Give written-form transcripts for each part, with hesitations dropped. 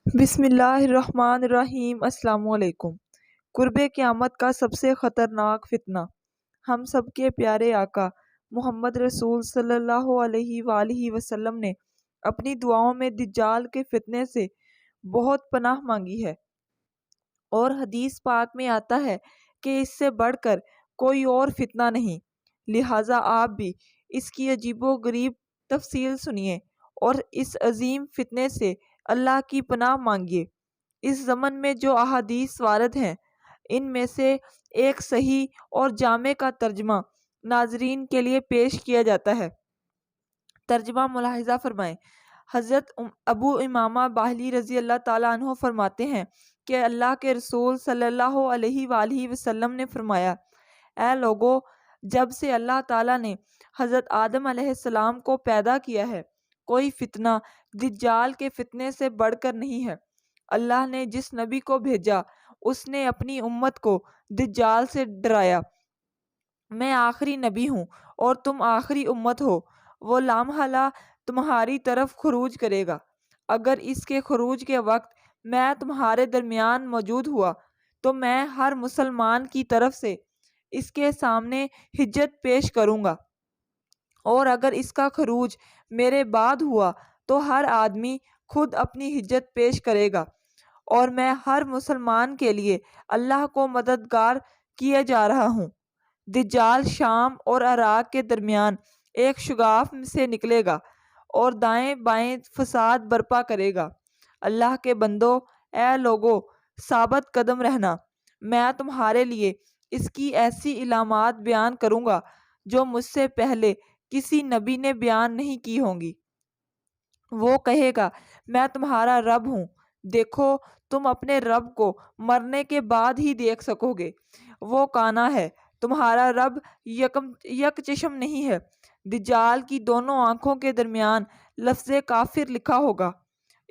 بسم اللہ الرحمن الرحیم۔ السلام علیکم۔ قرب قیامت کا سب سے خطرناک فتنہ۔ ہم سب کے پیارے آقا محمد رسول صلی اللہ علیہ وآلہ وسلم نے اپنی دعاؤں میں دجال کے فتنے سے بہت پناہ مانگی ہے، اور حدیث پاک میں آتا ہے کہ اس سے بڑھ کر کوئی اور فتنہ نہیں۔ لہٰذا آپ بھی اس کی عجیب و غریب تفصیل سنیے اور اس عظیم فتنے سے اللہ کی پناہ مانگیے۔ اس ضمن میں جو احادیث وارد ہیں، ان میں سے ایک صحیح اور جامع کا ترجمہ ناظرین کے لیے پیش کیا جاتا ہے۔ ترجمہ ملاحظہ فرمائیں۔ حضرت ابو امامہ باہلی رضی اللہ تعالیٰ عنہ فرماتے ہیں کہ اللہ کے رسول صلی اللہ علیہ وآلہ وسلم نے فرمایا، اے لوگو، جب سے اللہ تعالیٰ نے حضرت آدم علیہ السلام کو پیدا کیا ہے، کوئی فتنہ دجال کے فتنے سے بڑھ کر نہیں ہے۔ اللہ نے جس نبی کو بھیجا، اس نے اپنی امت کو دجال سے ڈرایا۔ میں آخری نبی ہوں اور تم آخری امت ہو۔ وہ لامحالہ تمہاری طرف خروج کرے گا۔ اگر اس کے خروج کے وقت میں تمہارے درمیان موجود ہوا تو میں ہر مسلمان کی طرف سے اس کے سامنے حجت پیش کروں گا، اور اگر اس کا خروج میرے بعد ہوا تو ہر آدمی خود اپنی حجت پیش کرے گا، اور میں ہر مسلمان کے لیے اللہ کو مددگار کیا جا رہا ہوں۔ دجال شام اور عراق کے درمیان ایک شگاف سے نکلے گا اور دائیں بائیں فساد برپا کرے گا۔ اللہ کے بندو، اے لوگو، ثابت قدم رہنا۔ میں تمہارے لیے اس کی ایسی علامات بیان کروں گا جو مجھ سے پہلے کسی نبی نے بیان نہیں کی ہوں گی۔ وہ کہے گا، میں تمہارا رب ہوں۔ دیکھو، تم اپنے رب کو مرنے کے بعد ہی دیکھ سکو گے۔ وہ کانا ہے، تمہارا رب یک چشم نہیں ہے۔ دجال کی دونوں آنکھوں کے درمیان لفظ کافر لکھا ہوگا۔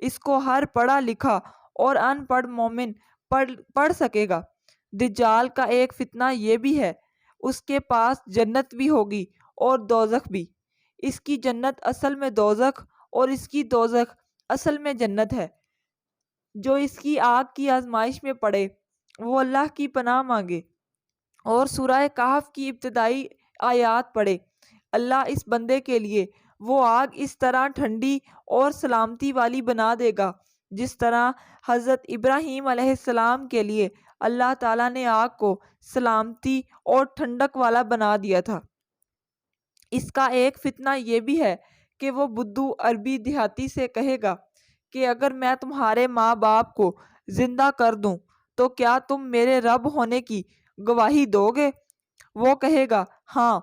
اس کو ہر پڑھا لکھا اور ان پڑھ مومن پڑھ سکے گا۔ دجال کا ایک فتنہ یہ بھی ہے، اس کے پاس جنت بھی ہوگی اور دوزخ بھی۔ اس کی جنت اصل میں دوزخ اور اس کی دوزخ اصل میں جنت ہے۔ جو اس کی آگ کی آزمائش میں پڑے وہ اللہ کی پناہ مانگے اور سورہ کہف کی ابتدائی آیات پڑھے۔ اللہ اس بندے کے لیے وہ آگ اس طرح ٹھنڈی اور سلامتی والی بنا دے گا جس طرح حضرت ابراہیم علیہ السلام کے لیے اللہ تعالیٰ نے آگ کو سلامتی اور ٹھنڈک والا بنا دیا تھا۔ اس کا ایک فتنہ یہ بھی ہے کہ وہ بدو عربی دیہاتی سے کہے گا کہ اگر میں تمہارے ماں باپ کو زندہ کر دوں تو کیا تم میرے رب ہونے کی گواہی دو گے؟ وہ کہے گا، ہاں۔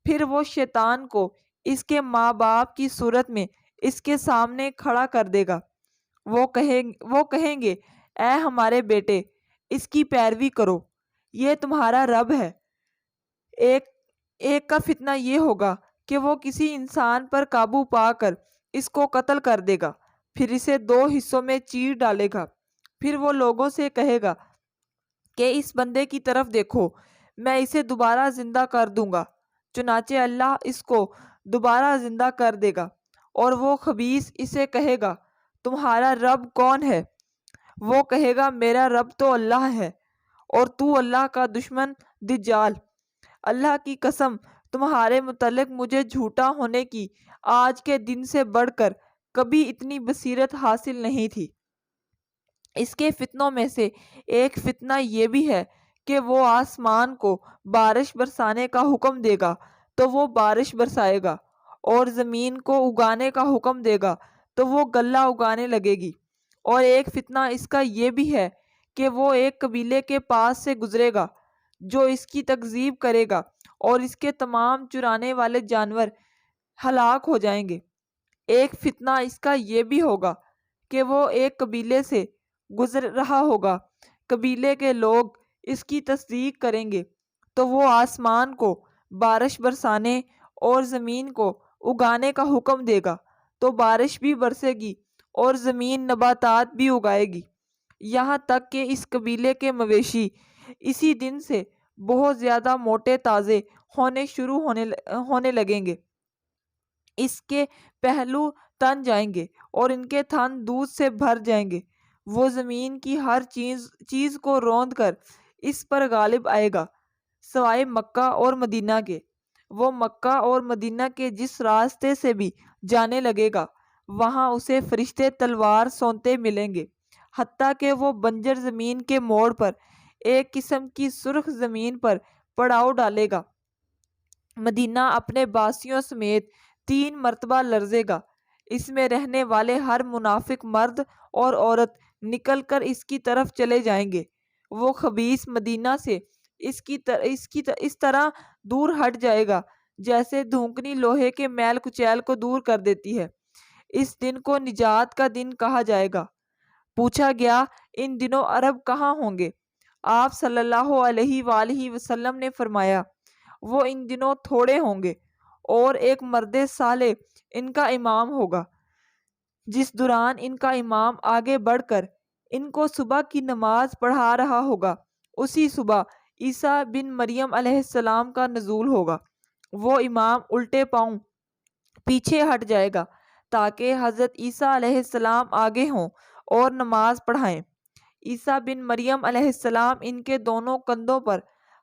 پھر وہ شیطان کو اس کے ماں باپ کی صورت میں اس کے سامنے کھڑا کر دے گا۔ وہ کہیں گے، اے ہمارے بیٹے، اس کی پیروی کرو، یہ تمہارا رب ہے۔ ایک کا فتنہ یہ ہوگا کہ وہ کسی انسان پر قابو پا کر اس کو قتل کر دے گا، پھر اسے دو حصوں میں چیر ڈالے گا۔ پھر وہ لوگوں سے کہے گا کہ اس بندے کی طرف دیکھو، میں اسے دوبارہ زندہ کر دوں گا۔ چنانچہ اللہ اس کو دوبارہ زندہ کر دے گا، اور وہ خبیث اسے کہے گا، تمہارا رب کون ہے؟ وہ کہے گا، میرا رب تو اللہ ہے، اور تو اللہ کا دشمن دجال۔ اللہ کی قسم، تمہارے متعلق مجھے جھوٹا ہونے کی آج کے دن سے بڑھ کر کبھی اتنی بصیرت حاصل نہیں تھی۔ اس کے فتنوں میں سے ایک فتنہ یہ بھی ہے کہ وہ آسمان کو بارش برسانے کا حکم دے گا تو وہ بارش برسائے گا، اور زمین کو اگانے کا حکم دے گا تو وہ غلہ اگانے لگے گی۔ اور ایک فتنہ اس کا یہ بھی ہے کہ وہ ایک قبیلے کے پاس سے گزرے گا جو اس کی تکذیب کرے گا، اور اس کے تمام چرانے والے جانور ہلاک ہو جائیں گے۔ ایک فتنہ اس کا یہ بھی ہوگا کہ وہ ایک قبیلے سے گزر رہا ہوگا، قبیلے کے لوگ اس کی تصدیق کریں گے تو وہ آسمان کو بارش برسانے اور زمین کو اگانے کا حکم دے گا تو بارش بھی برسے گی اور زمین نباتات بھی اگائے گی، یہاں تک کہ اس قبیلے کے مویشی اسی دن سے بہت زیادہ موٹے تازے ہونے لگیں گے۔ اس کے پہلو تن جائیں گے اور ان کے تھن دودھ سے بھر جائیں گے۔ وہ زمین کی ہر چیز کو روند کر اس پر غالب آئے گا سوائے مکہ اور مدینہ کے۔ وہ مکہ اور مدینہ کے جس راستے سے بھی جانے لگے گا وہاں اسے فرشتے تلوار سونتے ملیں گے، حتیٰ کہ وہ بنجر زمین کے موڑ پر ایک قسم کی سرخ زمین پر پڑاؤ ڈالے گا۔ مدینہ اپنے باسیوں سمیت 3 مرتبہ لرزے گا۔ اس میں رہنے والے ہر منافق مرد اور عورت نکل کر اس کی طرف چلے جائیں گے۔ وہ خبیث مدینہ سے اس طرح دور ہٹ جائے گا جیسے دھونکنی لوہے کے میل کچیل کو دور کر دیتی ہے۔ اس دن کو نجات کا دن کہا جائے گا۔ پوچھا گیا، ان دنوں عرب کہاں ہوں گے؟ آپ صلی اللہ علیہ وآلہ وسلم نے فرمایا، وہ ان دنوں تھوڑے ہوں گے اور ایک مرد صالح ان کا امام ہوگا، جس دوران ان کا امام آگے بڑھ کر ان کو صبح کی نماز پڑھا رہا ہوگا۔ اسی صبح عیسیٰ بن مریم علیہ السلام کا نزول ہوگا۔ وہ امام الٹے پاؤں پیچھے ہٹ جائے گا تاکہ حضرت عیسیٰ علیہ السلام آگے ہوں اور نماز پڑھائیں۔ عیسیٰ بن مریم علیہ السلام ان کے دونوں کندھوں پر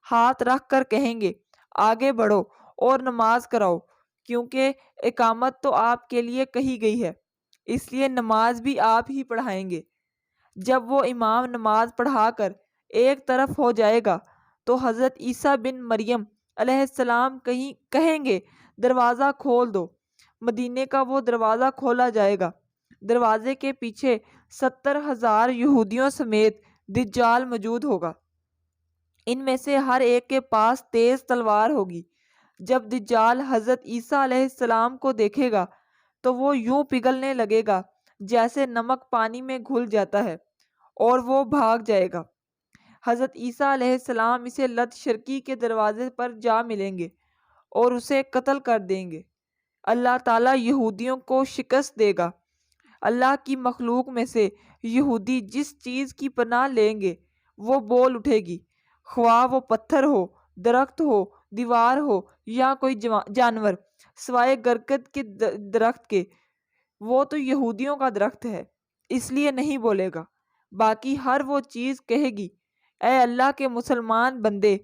ہاتھ رکھ کر کہیں گے، آگے بڑھو اور نماز کراؤ، کیونکہ اقامت تو آپ کے لیے کہی گئی ہے، اس لیے نماز بھی آپ ہی پڑھائیں گے۔ جب وہ امام نماز پڑھا کر ایک طرف ہو جائے گا تو حضرت عیسیٰ بن مریم علیہ السلام کہیں گے، دروازہ کھول دو۔ مدینے کا وہ دروازہ کھولا جائے گا۔ دروازے کے پیچھے 70,000 یہودیوں سمیت دجال موجود ہوگا۔ ان میں سے ہر ایک کے پاس تیز تلوار ہوگی۔ جب دجال حضرت عیسیٰ علیہ السلام کو دیکھے گا تو وہ یوں پگھلنے لگے گا جیسے نمک پانی میں گھل جاتا ہے، اور وہ بھاگ جائے گا۔ حضرت عیسیٰ علیہ السلام اسے لد شرکی کے دروازے پر جا ملیں گے اور اسے قتل کر دیں گے۔ اللہ تعالیٰ یہودیوں کو شکست دے گا۔ اللہ کی مخلوق میں سے یہودی جس چیز کی پناہ لیں گے وہ بول اٹھے گی، خواہ وہ پتھر ہو، درخت ہو، دیوار ہو یا کوئی جانور، سوائے گرگد کے درخت کے۔ وہ تو یہودیوں کا درخت ہے، اس لیے نہیں بولے گا۔ باقی ہر وہ چیز کہے گی، اے اللہ کے مسلمان بندے،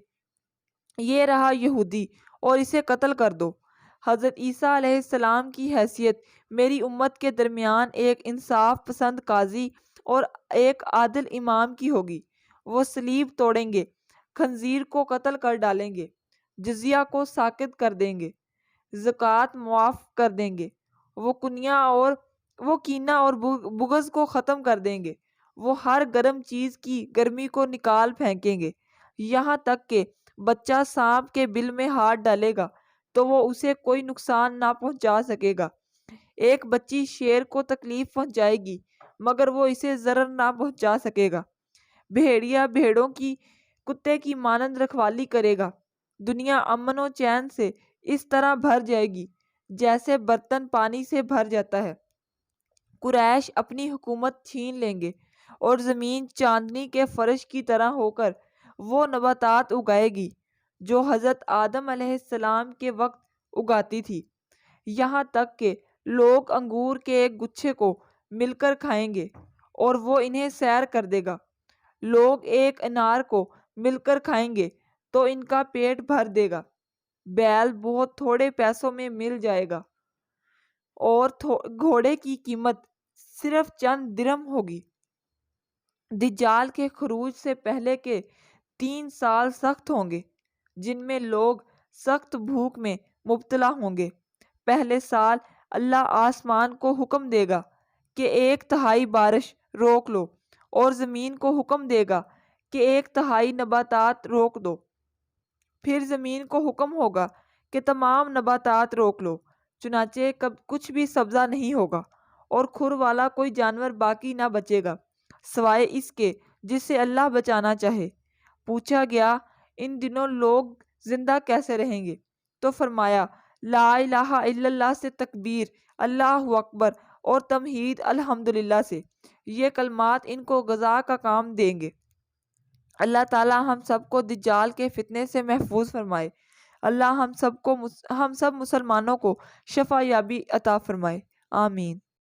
یہ رہا یہودی اور اسے قتل کر دو۔ حضرت عیسیٰ علیہ السلام کی حیثیت میری امت کے درمیان ایک انصاف پسند قاضی اور ایک عادل امام کی ہوگی۔ وہ صلیب توڑیں گے، خنزیر کو قتل کر ڈالیں گے، جزیہ کو ساقط کر دیں گے، زکوٰۃ معاف کر دیں گے، وہ کینہ اور بغض کو ختم کر دیں گے، وہ ہر گرم چیز کی گرمی کو نکال پھینکیں گے، یہاں تک کہ بچہ سانپ کے بل میں ہاتھ ڈالے گا تو وہ اسے کوئی نقصان نہ پہنچا سکے گا۔ ایک بچی شیر کو تکلیف پہنچائے گی مگر وہ اسے ضرر نہ پہنچا سکے گا۔ بھیڑیا بھیڑوں کی کتے کی مانند رکھوالی کرے گا۔ دنیا امن و چین سے اس طرح بھر جائے گی جیسے برتن پانی سے بھر جاتا ہے۔ قریش اپنی حکومت چھین لیں گے اور زمین چاندنی کے فرش کی طرح ہو کر وہ نباتات اگائے گی جو حضرت آدم علیہ السلام کے وقت اگاتی تھی، یہاں تک کہ لوگ انگور کے ایک گچھے کو مل کر کھائیں گے اور وہ انہیں سیر کر دے گا۔ لوگ ایک انار کو مل کر کھائیں گے تو ان کا پیٹ بھر دے گا۔ بیل بہت تھوڑے پیسوں میں مل جائے گا اور گھوڑے کی قیمت صرف چند درہم ہوگی۔ دجال کے خروج سے پہلے کے 3 سال سخت ہوں گے جن میں لوگ سخت بھوک میں مبتلا ہوں گے۔ پہلے سال اللہ آسمان کو حکم دے گا کہ 1/3 بارش روک لو اور زمین کو حکم دے گا کہ 1/3 نباتات روک دو۔ پھر زمین کو حکم ہوگا کہ تمام نباتات روک لو، چنانچہ کچھ بھی سبزہ نہیں ہوگا اور کھر والا کوئی جانور باقی نہ بچے گا سوائے اس کے جسے اللہ بچانا چاہے۔ پوچھا گیا، ان دنوں لوگ زندہ کیسے رہیں گے؟ تو فرمایا، لا الہ الا اللہ سے تکبیر، اللہ اکبر اور تمہید الحمدللہ سے، یہ کلمات ان کو غذا کا کام دیں گے۔ اللہ تعالی ہم سب کو دجال کے فتنے سے محفوظ فرمائے۔ اللہ ہم سب مسلمانوں کو شفا یابی عطا فرمائے، آمین۔